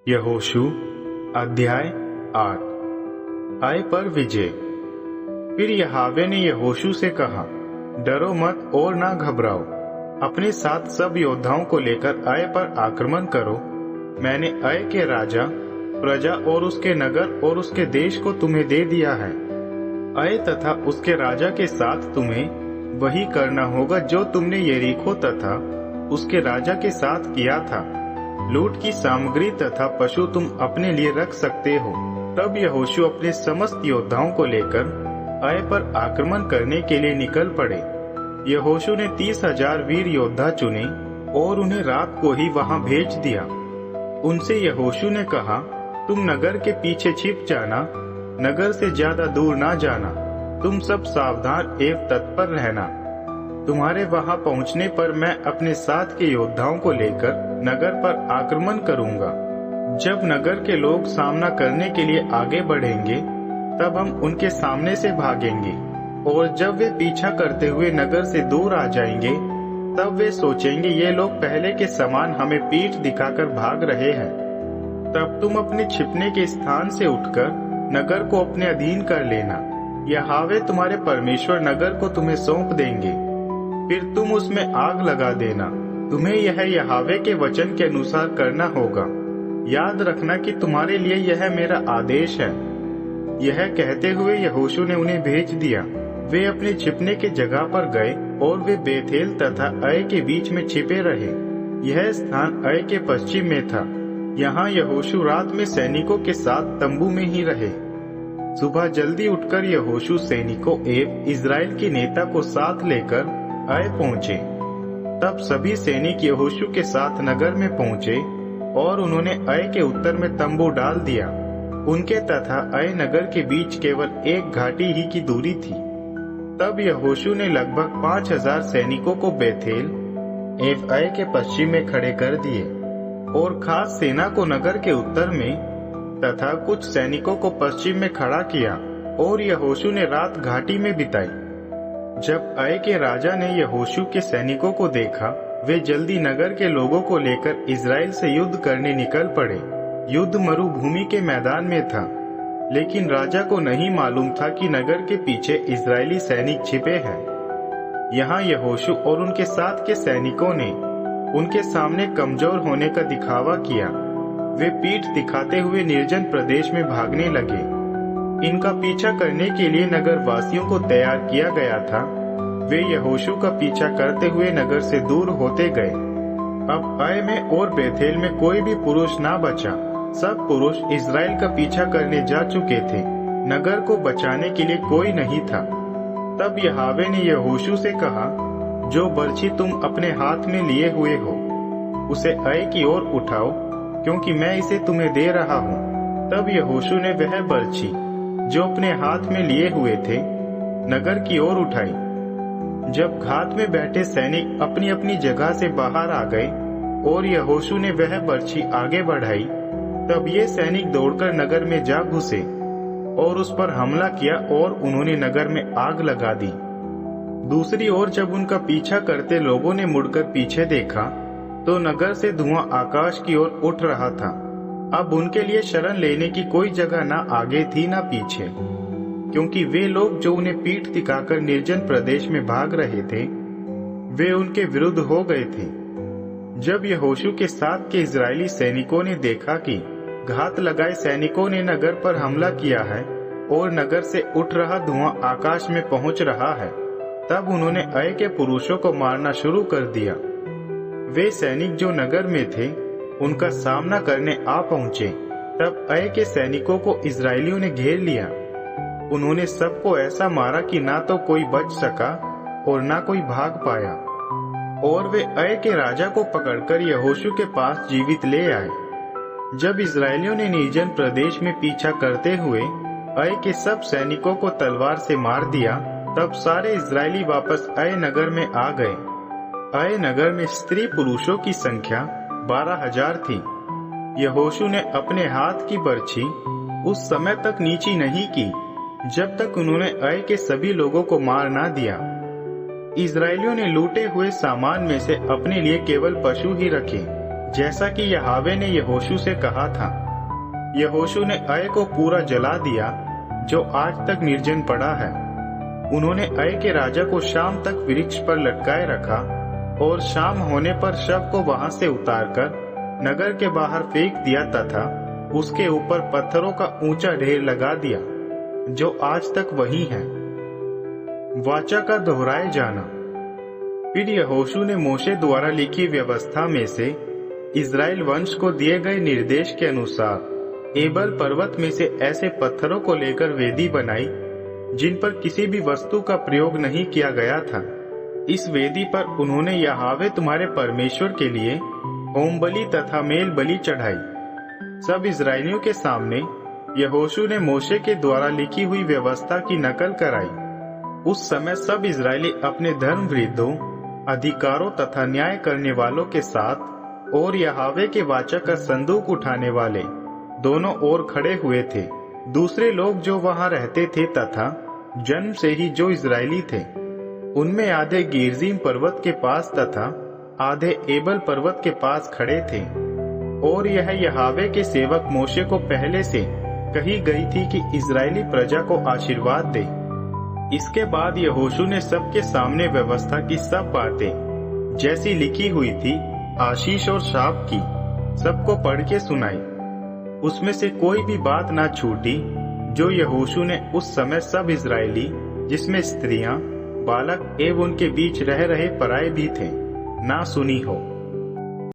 यहोशू अध्याय 8। आय पर विजय। फिर यहोवा ने यहोशू से कहा, डरो मत और ना घबराओ, अपने साथ सब योद्धाओं को लेकर आय पर आक्रमण करो। मैंने आय के राजा, प्रजा और उसके नगर और उसके देश को तुम्हें दे दिया है। आय तथा उसके राजा के साथ तुम्हें वही करना होगा जो तुमने यरीको तथा उसके राजा के साथ किया था। लूट की सामग्री तथा पशु तुम अपने लिए रख सकते हो। तब यहोशू अपने समस्त योद्धाओं को लेकर आय पर आक्रमण करने के लिए निकल पड़े। यहोशू ने 30,000 वीर योद्धा चुने और उन्हें रात को ही वहां भेज दिया। उनसे यहोशू ने कहा, तुम नगर के पीछे छिप जाना, नगर से ज्यादा दूर ना जाना। तुम सब सावधान एवं तत्पर रहना। तुम्हारे वहां पहुंचने पर मैं अपने साथ के योद्धाओं को लेकर नगर पर आक्रमण करूंगा। जब नगर के लोग सामना करने के लिए आगे बढ़ेंगे, तब हम उनके सामने से भागेंगे, और जब वे पीछा करते हुए नगर से दूर आ जाएंगे, तब वे सोचेंगे ये लोग पहले के समान हमें पीठ दिखाकर भाग रहे हैं। तब तुम अपने छिपने के स्थान से उठकर नगर को अपने अधीन कर लेना। यहोवा तुम्हारे परमेश्वर नगर को तुम्हें सौंप देंगे। फिर तुम उसमें आग लगा देना। तुम्हें यह यहोवा के वचन के अनुसार करना होगा। याद रखना कि तुम्हारे लिए यह मेरा आदेश है। यह कहते हुए यहोशू ने उन्हें भेज दिया। वे अपने छिपने के जगह पर गए और वे बेथेल तथा आय के बीच में छिपे रहे। यह स्थान आय के पश्चिम में था। यहाँ यहोशू रात में सैनिकों के साथ तंबू में ही रहे। सुबह जल्दी उठकर यहोशू सैनिकों एवं इजराइल के नेता को साथ लेकर आय पहुँचे। तब सभी सैनिक यहोशू के साथ नगर में पहुँचे और उन्होंने आय के उत्तर में तंबू डाल दिया। उनके तथा आय नगर के बीच केवल एक घाटी ही की दूरी थी। तब यहोशू ने लगभग 5,000 सैनिकों को बेथेल एवं आय के पश्चिम में खड़े कर दिए और खास सेना को नगर के उत्तर में तथा कुछ सैनिकों को पश्चिम में खड़ा किया, और यहोशू ने रात घाटी में बिताई। जब आय के राजा ने यहोशू के सैनिकों को देखा, वे जल्दी नगर के लोगों को लेकर इजराइल से युद्ध करने निकल पड़े। युद्ध मरुभूमि के मैदान में था, लेकिन राजा को नहीं मालूम था कि नगर के पीछे इजरायली सैनिक छिपे हैं। यहाँ यहोशू और उनके साथ के सैनिकों ने उनके सामने कमजोर होने का दिखावा किया। वे पीठ दिखाते हुए निर्जन प्रदेश में भागने लगे। इनका पीछा करने के लिए नगर वासियों को तैयार किया गया था। वे यहोशू का पीछा करते हुए नगर से दूर होते गए। अब आय में और बेथेल में कोई भी पुरुष ना बचा। सब पुरुष इजराइल का पीछा करने जा चुके थे। नगर को बचाने के लिए कोई नहीं था। तब यहोवा ने यहोशू से कहा, जो बर्छी तुम अपने हाथ में लिए हुए हो, उसे आय की ओर उठाओ, क्योंकि मैं इसे तुम्हें दे रहा हूँ। तब यहोशू ने वह बर्छी जो अपने हाथ में लिए हुए थे, नगर की ओर उठाई। जब घात में बैठे सैनिक अपनी अपनी जगह से बाहर आ गए और यहोशू ने वह बर्छी आगे बढ़ाई, तब ये सैनिक दौड़कर नगर में जा घुसे और उस पर हमला किया और उन्होंने नगर में आग लगा दी। दूसरी ओर जब उनका पीछा करते लोगों ने मुड़कर पीछे देखा, तो नगर से धुआं आकाश की ओर उठ रहा था। अब उनके लिए शरण लेने की कोई जगह ना आगे थी ना पीछे, क्योंकि वे लोग जो उन्हें पीठ दिखाकर निर्जन प्रदेश में भाग रहे थे, वे उनके विरुद्ध हो गए थे। जब यहोशू के साथ के इजरायली सैनिकों ने देखा कि घात लगाए सैनिकों ने नगर पर हमला किया है और नगर से उठ रहा धुआं आकाश में पहुंच रहा है, तब उन्होंने आय के पुरुषों को मारना शुरू कर दिया। वे सैनिक जो नगर में थे, उनका सामना करने आ पहुंचे। तब आय के सैनिकों को इजरायलियों ने घेर लिया। उन्होंने सबको ऐसा मारा कि ना तो कोई बच सका और ना कोई भाग पाया, और वे आय के राजा को पकड़कर यहोशू के पास जीवित ले आए। जब इजरायलियों ने निर्जन प्रदेश में पीछा करते हुए आय के सब सैनिकों को तलवार से मार दिया, तब सारे इजरायली वापस आय नगर में आ गए। आय नगर में स्त्री पुरुषों की संख्या 12,000 थी। यहोशू ने अपने हाथ की बर्छी उस समय तक नीची नहीं की जब तक उन्होंने आय के सभी लोगों को मार ना दिया। इजरायलियों ने लूटे हुए सामान में से अपने लिए केवल पशु ही रखे। जैसा कि यहोवा ने यहोशू से कहा था। यहोशू ने आई को पूरा जला दिया जो आज तक निर्जन पड़ा है। उन्होंने आई के राजा को शाम तक वृक्ष पर लटकाए रखा और शाम होने पर शव को वहां से उतारकर नगर के बाहर फेंक दिया तथा उसके ऊपर पत्थरों का ऊंचा ढेर लगा दिया जो आज तक वही है। वाचा का दोहराए जाना। फिर यहोशू ने मोशे द्वारा लिखी व्यवस्था में से इस्राएल वंश को दिए गए निर्देश के अनुसार एबल पर्वत में से ऐसे पत्थरों को लेकर वेदी बनाई जिन पर किसी भी वस्तु का प्रयोग नहीं किया गया था। इस वेदी पर उन्होंने यहोवा तुम्हारे परमेश्वर के लिए होम बलि तथा मेल बलि चढ़ाई। सब इस्राएलियों के सामने यहोशू ने मोशे के द्वारा लिखी हुई व्यवस्था की नकल कराई। उस समय सब इस्राएली अपने धर्म वृद्धों, अधिकारों तथा न्याय करने वालों के साथ और यहोवा के वाचा का संदूक उठाने वाले दोनों ओर खड़े हुए थे। दूसरे लोग जो वहां रहते थे तथा जन्म से ही जो इस्राएली थे, उनमें आधे गिरजीम पर्वत के पास तथा आधे एबल पर्वत के पास खड़े थे। और यह यहोवा के सेवक मोशे को पहले से कही गई थी कि इस्राएली प्रजा को आशीर्वाद दे। इसके बाद यहोशू ने सबके सामने व्यवस्था की सब बातें जैसी लिखी हुई थी, आशीष और शाप की, सबको पढ़ के सुनाई। उसमें से कोई भी बात ना छूटी जो यहोशू ने उस समय सब इस्राएली, जिसमें स्त्रियां, बालक एवं उनके बीच रह रहे पराए भी थे, ना सुनी हो।